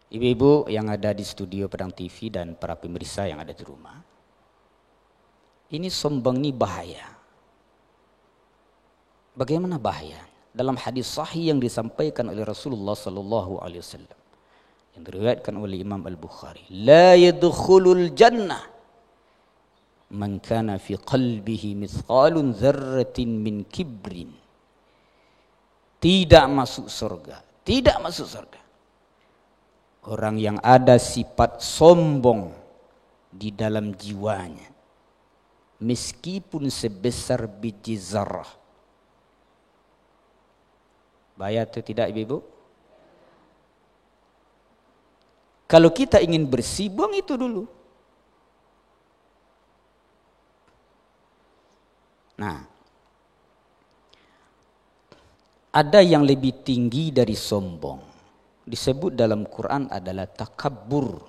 Ibu-ibu yang ada di studio Padang TV dan para pemirsa yang ada di rumah. Ini sombong ini bahaya. Bagaimana bahaya? Dalam hadis sahih yang disampaikan oleh Rasulullah sallallahu alaihi wasallam yang diriwayatkan oleh Imam Al-Bukhari, la yadkhulul jannah man kana fi qalbihi mithqalun dzarratin min kibrin. Tidak masuk surga, tidak masuk surga orang yang ada sifat sombong di dalam jiwanya, meskipun sebesar biji zarah. Bahaya atau tidak ibu-ibu? Kalau kita ingin bersih, buang itu dulu. Nah, ada yang lebih tinggi dari sombong. Disebut dalam Quran adalah takabbur.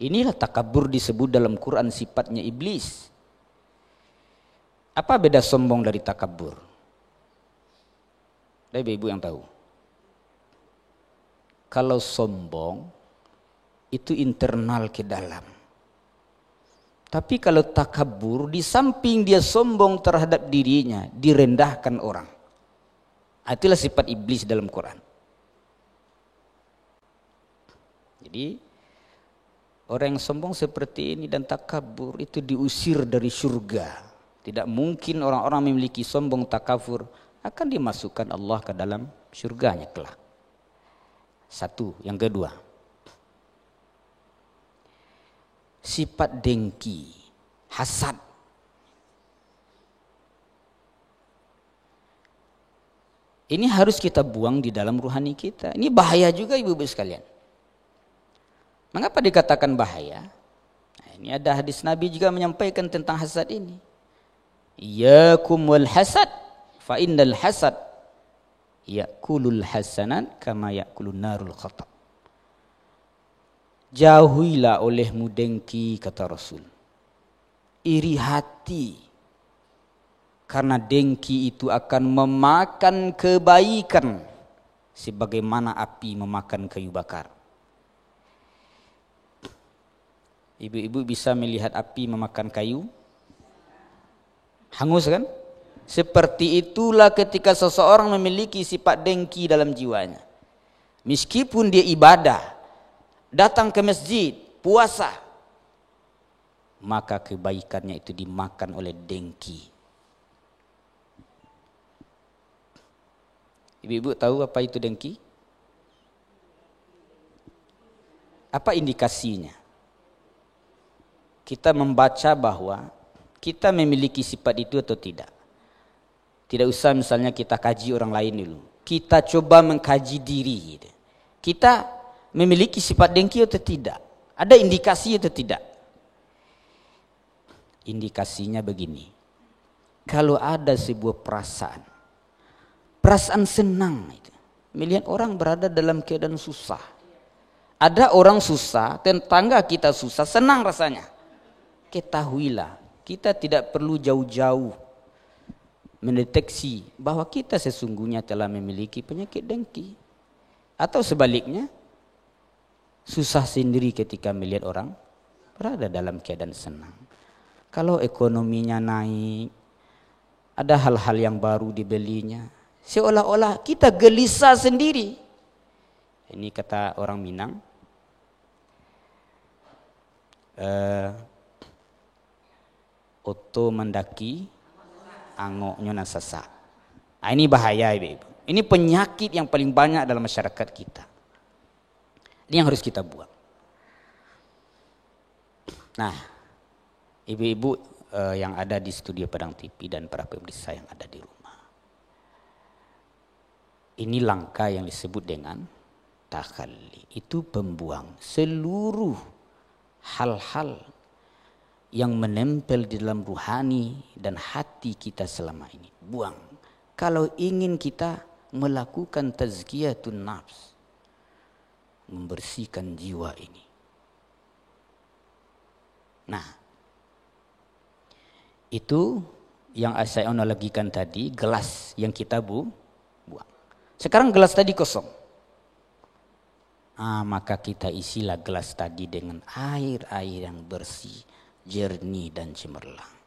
Inilah takabbur disebut dalam Quran sifatnya iblis. Apa beda sombong dari takabbur? Ada ibu yang tahu? Kalau sombong itu internal ke dalam. Tapi kalau takabbur, di samping dia sombong terhadap dirinya, direndahkan orang. Itulah sifat iblis dalam Quran. Jadi orang yang sombong seperti ini dan takabur itu diusir dari surga. Tidak mungkin orang-orang memiliki sombong takabur akan dimasukkan Allah ke dalam surganya kelak. Satu, yang kedua, sifat dengki, hasad. Ini harus kita buang di dalam ruhani kita. Ini bahaya juga ibu-ibu sekalian. Mengapa dikatakan bahaya? Nah, ini ada hadis Nabi juga menyampaikan tentang hasad ini. Iyakum wal hasad, fa innal hasad yakulul hasanat kama yakulun narul khatab. Jauhilah olehmu dengki, kata Rasul. Iri hati. Karena dengki itu akan memakan kebaikan sebagaimana api memakan kayu bakar. Ibu-ibu bisa melihat api memakan kayu? Hangus kan? Seperti itulah ketika seseorang memiliki sifat dengki dalam jiwanya. Meskipun dia ibadah, datang ke masjid, puasa, maka kebaikannya itu dimakan oleh dengki. Ibu-ibu tahu apa itu dengki? Apa indikasinya? Kita membaca bahwa kita memiliki sifat itu atau tidak. Tidak usah misalnya kita kaji orang lain dulu. Kita coba mengkaji diri. Kita memiliki sifat dengki atau tidak? Ada indikasi atau tidak? Indikasinya begini. Kalau ada sebuah perasaan senang, melihat orang berada dalam keadaan susah. Ada orang susah, tetangga kita susah, senang rasanya. Ketahuilah, kita tidak perlu jauh-jauh mendeteksi bahwa kita sesungguhnya telah memiliki penyakit dengki. Atau sebaliknya, susah sendiri ketika melihat orang berada dalam keadaan senang. Kalau ekonominya naik, ada hal-hal yang baru dibelinya, seolah-olah kita gelisah sendiri. Ini kata orang Minang, oto mendaki, angoknya nasasa. Nah, ini bahaya ibu-ibu. Ini penyakit yang paling banyak dalam masyarakat kita. Ini yang harus kita buang. Nah, ibu-ibu yang ada di studio Padang TV dan para pemirsa yang ada di rumah. Ini langkah yang disebut dengan takhalli. Itu pembuang seluruh hal-hal yang menempel di dalam ruhani dan hati kita selama ini. Buang. Kalau ingin kita melakukan tazkiyatun nafs, membersihkan jiwa ini. Nah, itu yang saya analogikan tadi, gelas yang kita buang. Sekarang gelas tadi kosong. maka kita isilah gelas tadi dengan air-air yang bersih, jernih dan cemerlang.